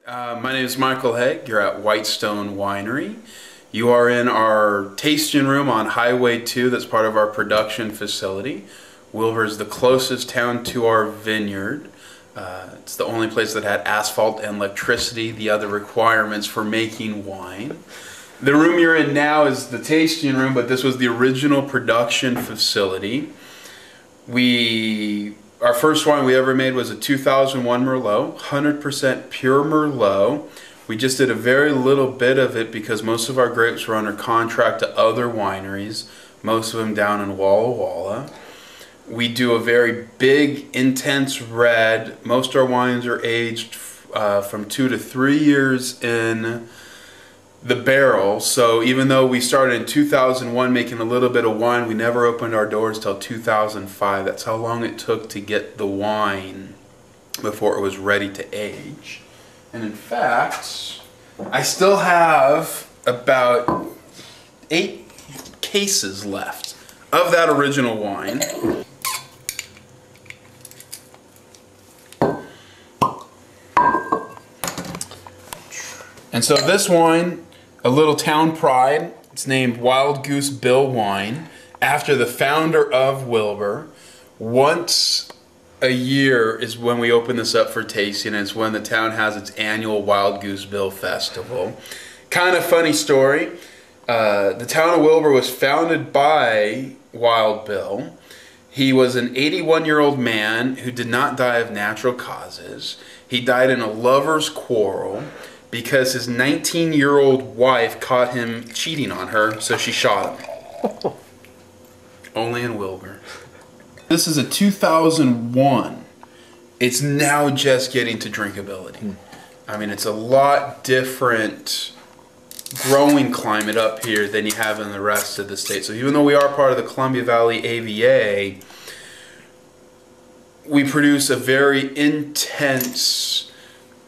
My name is Michael Haig. You're at Whitestone Winery. You are in our tasting room on Highway 2 that's part of our production facility. Wilbur is the closest town to our vineyard. It's the only place that had asphalt and electricity, the other requirements for making wine. The room you're in now is the tasting room, but this was the original production facility. Our first wine we ever made was a 2001 Merlot, 100% pure Merlot. We just did a very little bit of it because most of our grapes were under contract to other wineries, most of them down in Walla Walla. We do a very big, intense red. Most of our wines are aged from 2 to 3 years in the barrel. So even though we started in 2001 making a little bit of wine, we never opened our doors till 2005. That's how long it took to get the wine before it was ready to age. And in fact, I still have about 8 cases left of that original wine. And so this wine, a little town pride, it's named Wild Goose Bill Wine, after the founder of Wilbur. Once a year is when we open this up for tasting, and it's when the town has its annual Wild Goose Bill Festival. Kind of funny story. The town of Wilbur was founded by Wild Bill. He was an 81-year-old man who did not die of natural causes. He died in a lover's quarrel because his 19-year-old wife caught him cheating on her, so she shot him. Only in Wilbur. This is a 2001. It's now just getting to drinkability. I mean, it's a lot different growing climate up here than you have in the rest of the state. So even though we are part of the Columbia Valley AVA, we produce a very intense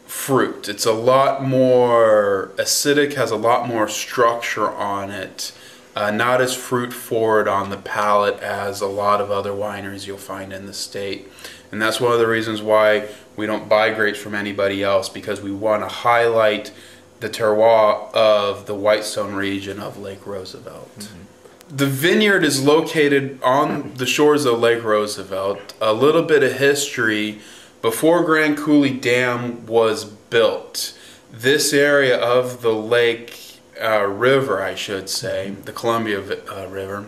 fruit. It's a lot more acidic, has a lot more structure on it, not as fruit forward on the palate as a lot of other wineries you'll find in the state. And that's one of the reasons why we don't buy grapes from anybody else, because we want to highlight the terroir of the Whitestone region of Lake Roosevelt. Mm-hmm. The vineyard is located on the shores of Lake Roosevelt. A little bit of history. Before Grand Coulee Dam was built, this area of the lake river, I should say, the Columbia River,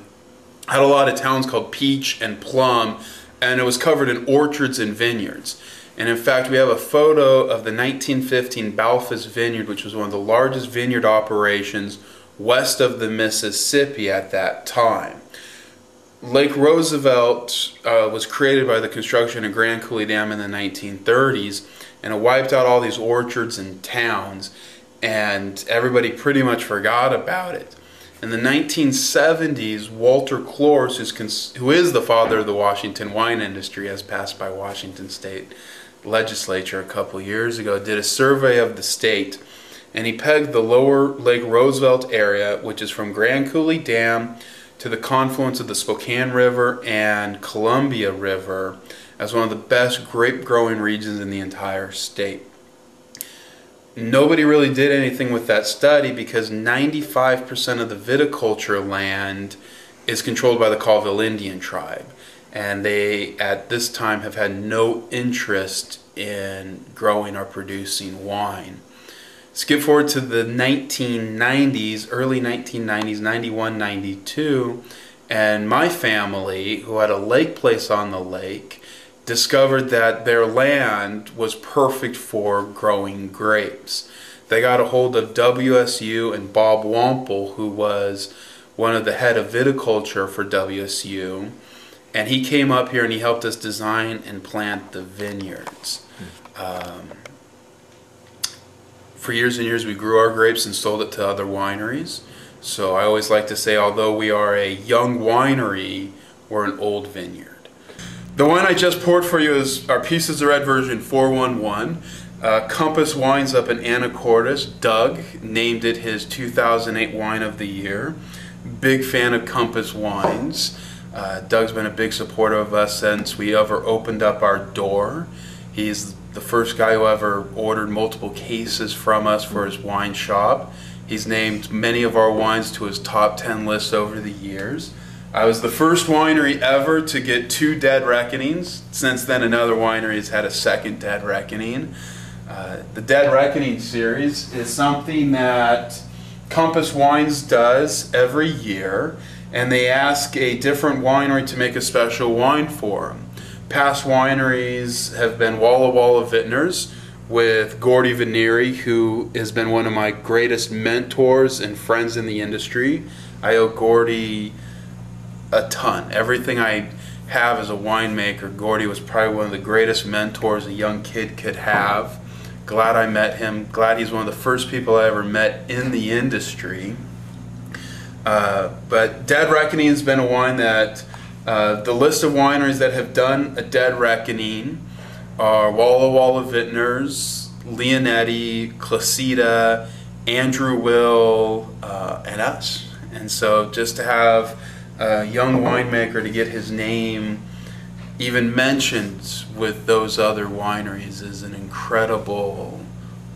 had a lot of towns called Peach and Plum, and it was covered in orchards and vineyards. And in fact, we have a photo of the 1915 Balfour's Vineyard, which was one of the largest vineyard operations west of the Mississippi at that time. Lake Roosevelt was created by the construction of Grand Coulee Dam in the 1930s, and it wiped out all these orchards and towns, and everybody pretty much forgot about it. In the 1970s, Walter Clores, who is the father of the Washington wine industry, as passed by Washington State Legislature a couple years ago, did a survey of the state, and he pegged the lower Lake Roosevelt area, which is from Grand Coulee Dam to the confluence of the Spokane River and Columbia River, as one of the best grape growing regions in the entire state. Nobody really did anything with that study because 95% of the viticulture land is controlled by the Colville Indian tribe, and they at this time have had no interest in growing or producing wine. Skip forward to the 1990s, early 1990s, 91, 92, and my family, who had a lake place on the lake, discovered that their land was perfect for growing grapes. They got a hold of WSU and Bob Wample, who was one of the head of viticulture for WSU, and he came up here and he helped us design and plant the vineyards. For years and years we grew our grapes and sold it to other wineries. So I always like to say, although we are a young winery, we're an old vineyard. The wine I just poured for you is our Pieces of Red version 411. Compass Wines up in Anacortes. Doug named it his 2008 Wine of the Year. Big fan of Compass Wines. Doug's been a big supporter of us since we ever opened up our door. He's the first guy who ever ordered multiple cases from us for his wine shop. He's named many of our wines to his top 10 list over the years. I was the first winery ever to get 2 dead reckonings. Since then, another winery has had a second dead reckoning. The Dead Reckoning series is something that Compass Wines does every year, and they ask a different winery to make a special wine for them. Past wineries have been Walla Walla Vintners with Gordy Vinieri, who has been one of my greatest mentors and friends in the industry. I owe Gordy a ton. Everything I have as a winemaker, Gordy was probably one of the greatest mentors a young kid could have. Glad I met him. Glad he's one of the first people I ever met in the industry. But Dead Reckoning has been a wine that the list of wineries that have done a Dead Reckoning are Walla Walla Vintners, Leonetti, Clasida, Andrew Will, and us. And so just to have a young winemaker to get his name even mentioned with those other wineries is an incredible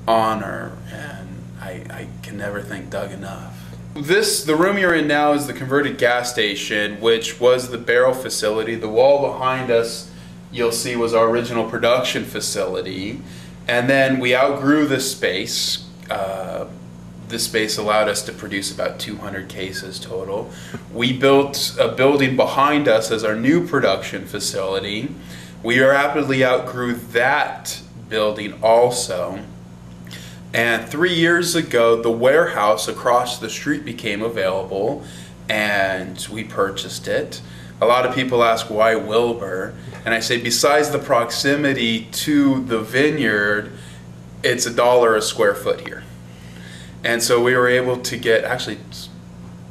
honor, and I can never thank Doug enough. The room you're in now is the converted gas station, which was the barrel facility. The wall behind us, you'll see, was our original production facility. And then we outgrew this space. This space allowed us to produce about 200 cases total. We built a building behind us as our new production facility. We rapidly outgrew that building also. And 3 years ago, the warehouse across the street became available, and we purchased it. A lot of people ask, why Wilbur? And I say, besides the proximity to the vineyard, it's $1 a square foot here. And so we were able to get, actually,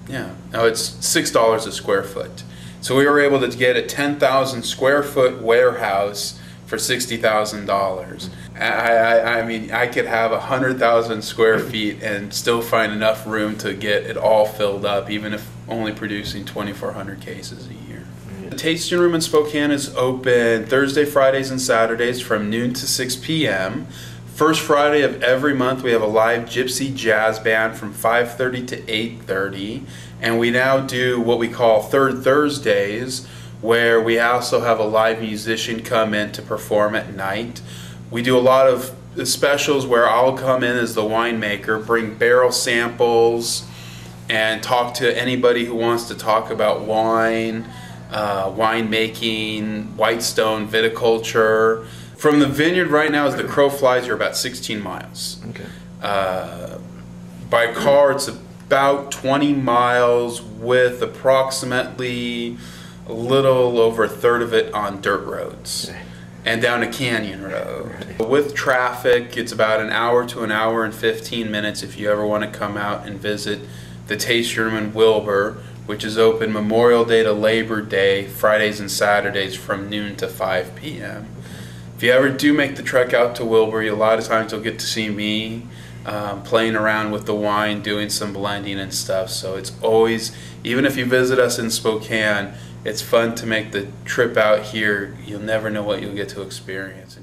yeah, no, it's $6 a square foot. So we were able to get a 10,000 square foot warehouse for $60,000. I mean, I could have 100,000 square feet and still find enough room to get it all filled up, even if only producing 2,400 cases a year. The tasting room in Spokane is open Thursday, Fridays, and Saturdays from noon to 6 p.m. First Friday of every month we have a live gypsy jazz band from 5:30 to 8:30, and we now do what we call Third Thursdays, where we also have a live musician come in to perform at night. We do a lot of specials where I'll come in as the winemaker, bring barrel samples, and talk to anybody who wants to talk about wine, winemaking, Whitestone viticulture. From the vineyard right now, as the crow flies, you're about 16 miles. Okay. By car, it's about 20 miles with approximately a little over a third of it on dirt roads and down a canyon road. Right. With traffic, it's about an hour to an hour and 15 minutes if you ever want to come out and visit the tasting room in Wilbur, which is open Memorial Day to Labor Day, Fridays and Saturdays from noon to 5 p.m. If you ever do make the trek out to Wilbur, a lot of times you'll get to see me playing around with the wine, doing some blending and stuff. So it's always, even if you visit us in Spokane, it's fun to make the trip out here. You'll never know what you'll get to experience.